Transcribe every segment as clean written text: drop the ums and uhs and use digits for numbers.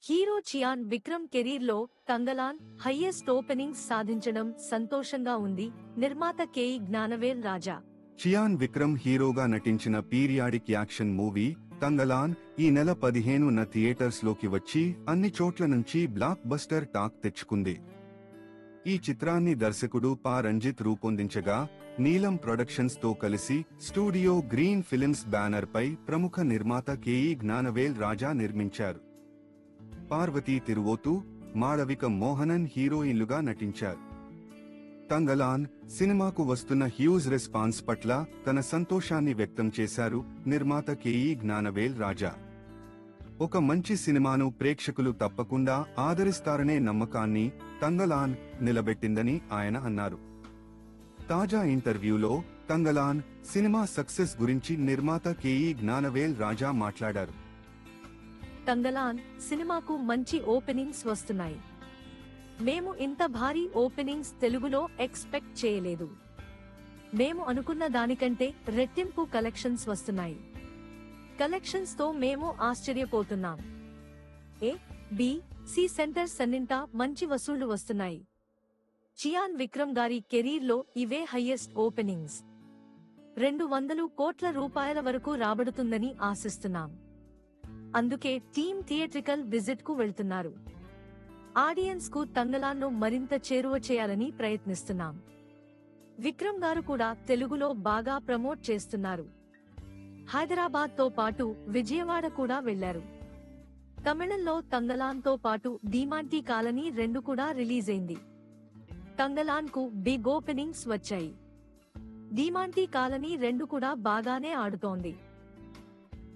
Hero Chiyaan Vikram కెరీర్లో Thangalaan highest openings సాధించడం సంతోషంగా ఉంది. నిర్మాత కేఈ జ్ఞానవేల్ రాజా. చియాన్ విక్రమ్ హీరోగా నటించిన పీరియాడిక్ యాక్షన్ మూవీ తంగలాన్ ఈ నెల 15న థియేటర్స్ లోకి వచ్చి అన్ని చోట్ల నుంచి బ్లాక్ బస్టర్ టాక్ తెచ్చుకుంది. ఈ చిత్రాన్ని దర్శకుడు పా రంజిత్ రూపొందించగా నీలం ప్రొడక్షన్స్ తో కలిసి స్టూడియో గ్రీన్ ఫిల్మ్స్ బ్యానర్ పై ప్రముఖ నిర్మాత కేఈ జ్ఞానవేల్ రాజా నిర్మించారు. పార్వతీ తిరువోతు, మాళవిక మోహనన్ హీరోయిన్లుగా నటించారు. తంగలాన్ సినిమాకు వస్తున్న హ్యూజ్ రెస్పాన్స్ పట్ల తన సంతోషాన్ని వ్యక్తం చేశారు నిర్మాత కేఈ జ్ఞానవేల్ రాజా. ఒక మంచి సినిమాను ప్రేక్షకులు తప్పకుండా ఆదరిస్తారనే నమ్మకాన్ని తంగలాన్ నిలబెట్టిందని ఆయన అన్నారు. తాజా ఇంటర్వ్యూలో తంగలాన్ సినిమా సక్సెస్ గురించి నిర్మాత కేఈ జ్ఞానవేల్ రాజా మాట్లాడారు. తంగలాన్ సినిమాకు మంచి ఓపెనింగ్స్ వస్తున్నాయి. మేము ఇంత భారీ ఓపెనింగ్స్ తెలుగులో ఎక్స్పెక్ట్ చేయలేదు. మేము అనుకున్న దానికంటే రెట్టింపు కలెక్షన్స్ వస్తున్నాయి. కలెక్షన్స్ తో మేము ఆశ్చర్యపోతున్నాం. ఏ, బి, సి సెంటర్స్ అన్నింటా మంచి వసూళ్లు వస్తున్నాయి. చియాన్ విక్రమ్ గారి కెరీర్లో ఇవే హైయెస్ట్ ఓపెనింగ్స్. 200 కోట్ల రూపాయల వరకు రాబడుతుందని ఆశిస్తున్నాం. అందుకే టీమ్ థియేట్రికల్ విజిట్ కు వెళ్తున్నారు. ఆడియన్స్ కు తంగలాన్ను మరింత చేరువ చేయాలని ప్రయత్నిస్తున్నాం. విక్రమ్ గారు కూడా తెలుగులో బాగా ప్రమోట్ చేస్తున్నారు. హైదరాబాద్ తో పాటు విజయవాడ కూడా వెళ్లారు. తమిళంలో తంగలాన్ తో పాటు డీమాంటీ కాలనీ 2 కూడా రిలీజ్ అయింది. తంగలాన్ కు బిగ్ ఓపెనింగ్స్ వచ్చాయి. డీమాంటీ కాలనీ 2 కూడా బాగానే ఆడుతోంది.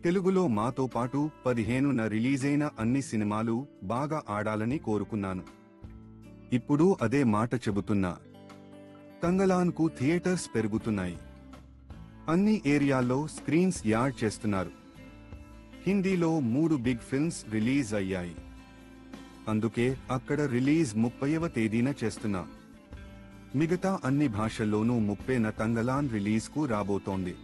తెలుగులో మాతో పాటు 15న రిలీజైన అన్ని సినిమాలు బాగా ఆడాలని కోరుకున్నాను. ఇప్పుడు అదే మాట చెబుతున్నా. తంగలాన్ కు థియేటర్స్ పెరుగుతున్నాయి. అన్ని ఏరియాల్లో స్క్రీన్స్ యాడ్ చేస్తున్నారు. హిందీలో 3 బిగ్ ఫిల్మ్స్ రిలీజ్ అయ్యాయి. అందుకే అక్కడ రిలీజ్ 30వ తేదీన చేస్తున్నా. మిగతా అన్ని భాషల్లోనూ 30న తంగలాన్ రిలీజ్ కు రాబోతోంది.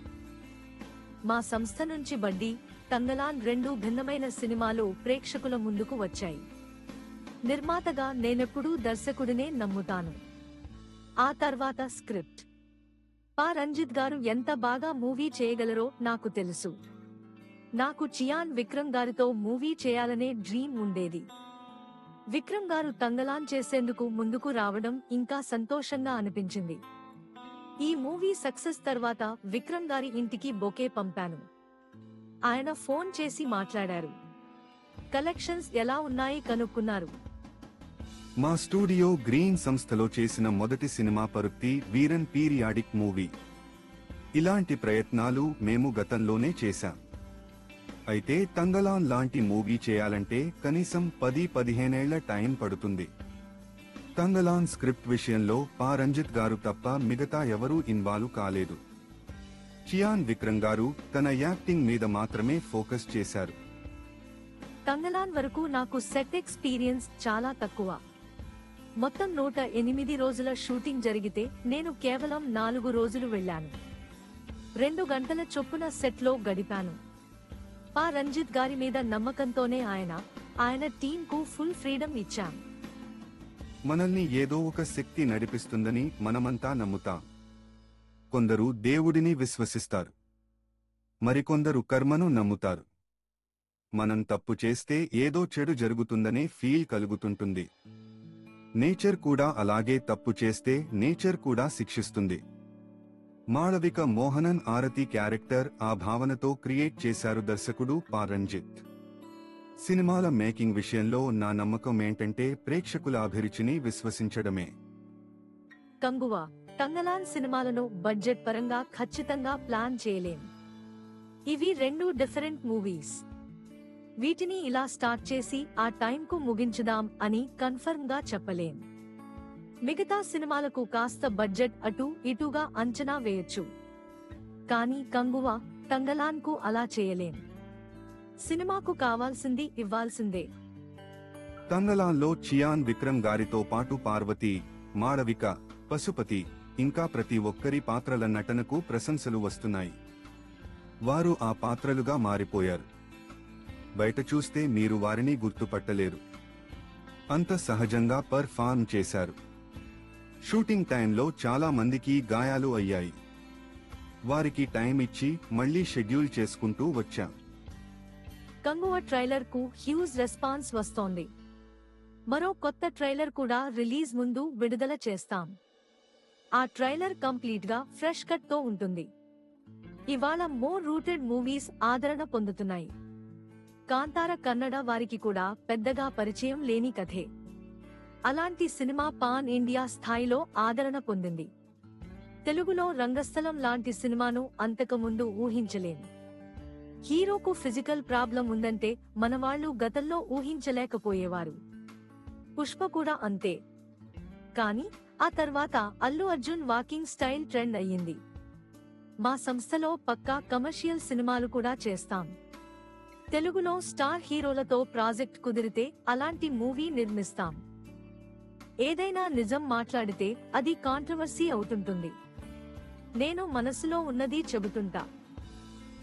మా సంస్థ నుంచి బడ్డీ, తంగలాన్ 2 భిన్నమైన సినిమాలు ప్రేక్షకుల ముందుకు వచ్చాయి. నిర్మాతగా నేనెప్పుడూ దర్శకుడినే నమ్ముతాను. ఆ తర్వాత స్క్రిప్ట్. పా రంజిత్ గారు ఎంత బాగా మూవీ చేయగలరో నాకు తెలుసు. నాకు చియాన్ విక్రమ్ గారితో మూవీ చేయాలనే డ్రీమ్ ఉండేది. విక్రమ్ గారు తంగలాన్ చేసేందుకు ముందుకు రావడం ఇంకా సంతోషంగా అనిపించింది. ఈ మూవీ సక్సెస్ తర్వాత విక్రమ్ గారి ఇంటికి బొకే పంపాను. ఆయన ఫోన్ చేసి మాట్లాడారు. కలెక్షన్స్ ఎలా ఉన్నాయి కనుక్కున్నారు. మా స్టూడియో గ్రీన్ సంస్థలో చేసిన మొదటి సినిమా పరుత్తి వీరన్ పీరియాడిక్ మూవీ. ఇలాంటి ప్రయత్నాలు మేము గతంలోనే చేశాం. అయితే తంగలాన్ లాంటి మూవీ చేయాలంటే కనీసం 10-15 ఏళ్ల టైం పడుతుంది. తంగలాన్ స్క్రిప్ట్ విషయంలో పా రంజిత్ గారు తప్ప మిగతా ఎవరూ ఇన్వాల్వ్ కాలేదు. చియాన్ విక్రమ్ గారు తన యాక్టింగ్ మీద మాత్రమే ఫోకస్ చేశారు. తంగలాన్ వరకు నాకు సెట్ ఎక్స్పీరియన్స్ చాలా తక్కువ. మొత్తం 108 రోజుల షూటింగ్ జరిగితే నేను కేవలం 4 రోజులు వెళ్లాను. 2 గంటల చొప్పున సెట్లో గడిపాను. పా రంజిత్ గారి మీద నమ్మకంతోనే ఆయన టీంకు ఫుల్ ఫ్రీడమ్ ఇచ్చాం. మనల్ని ఏదో ఒక శక్తి నడిపిస్తుందని మనమంతా నమ్ముతాం. కొందరు దేవుడిని విశ్వసిస్తారు, మరికొందరు కర్మను నమ్ముతారు. మనం తప్పు చేస్తే ఏదో చెడు జరుగుతుందనే ఫీల్ కలుగుతుంటుంది. నేచర్ కూడా అలాగే, తప్పు చేస్తే నేచర్ కూడా శిక్షిస్తుంది. మాళవిక మోహనన్ ఆరతి క్యారెక్టర్ ఆ భావనతో క్రియేట్ చేశారు దర్శకుడు పా రంజిత్. సినిమాల మేకింగ్ విషయంలో నా నమ్మకం ఏంటంటే ప్రేక్షకుల అభిరుచిని విశ్వసించడమే. కంగువా, తంగలాన్ సినిమాలను బడ్జెట్ పరంగా ఖచ్చితంగా ప్లాన్ చేయలేం. ఇవి 2 డిఫరెంట్ మూవీస్. వీటిని ఇలా స్టార్ట్ చేసి ఆ టైంకు ముగించుదాం అని కన్ఫర్మ్ గా చెప్పలేం. మిగతా సినిమాలకు కాస్త బడ్జెట్ అటూ ఇటూగా అంచనా వేయొచ్చు. కానీ కంగువా, తంగలాన్ కు అలా చేయలేం. సినిమాకు కావాల్సింది ఇవ్వాల్సిందే. తంగలాన్లో చియాన్ విక్రమ్ గారితో పాటు పార్వతి, మాళవిక, పశుపతి ఇంకా ప్రతి ఒక్కరి పాత్రల నటనకు ప్రశంసలు వస్తున్నాయి. వారు ఆ పాత్రలుగా మారిపోయారు. బయట చూస్తే మీరు వారిని గుర్తుపట్టలేరు. అంత సహజంగా పర్ఫార్మ్ చేశారు. షూటింగ్ టైంలో చాలా మందికి గాయాలు అయ్యాయి. వారికి టైం ఇచ్చి మళ్లీ షెడ్యూల్ చేసుకుంటూ వచ్చాం. కంగువ ట్రైలర్ కు హ్యూజ్ రెస్పాన్స్ వస్తోంది. మరో కొత్త ట్రైలర్ కూడా రిలీజ్ ముందు విడుదల చేస్తాం. ఆ ట్రైలర్ కంప్లీట్ గా ఫ్రెష్ కట్ తో ఉంటుంది. ఇవాళ మోర్ రూటెడ్ మూవీస్ ఆదరణ పొందుతున్నాయి. కాంతార కన్నడ వారికి కూడా పెద్దగా పరిచయం లేని కథే. అలాంటి సినిమా పాన్ ఇండియా స్థాయిలో ఆదరణ పొందింది. తెలుగులో రంగస్థలం లాంటి సినిమాను అంతకుముందు ఊహించలేం. హీరోకు ఫిజికల్ ప్రాబ్లం ఉందంటే మనవాళ్లు గతంలో ఊహించలేకపోయేవారు. పుష్ప కూడా అంతే. కానీ ఆ తర్వాత Allu Arjun walking style trend అయ్యింది. మా సంస్థలో పక్కా కమర్షియల్ సినిమాలు కూడా చేస్తాం. తెలుగులో స్టార్ హీరోలతో ప్రాజెక్ట్ కుదిరితే అలాంటి మూవీ నిర్మిస్తాం. ఏదైనా నిజం మాట్లాడితే అది కాంట్రవర్సీ అవుతుంటుంది. నేను మనసులో ఉన్నది చెబుతుంటా.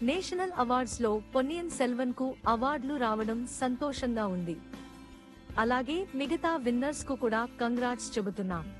నేషనల్ అవార్డ్స్ లో పొన్నియిన్ సెల్వన్ కు అవార్డులు రావడం సంతోషంగా ఉంది. అలాగే మిగతా విన్నర్స్ కు కూడా కంగ్రాట్స్ చెబుతున్నాం.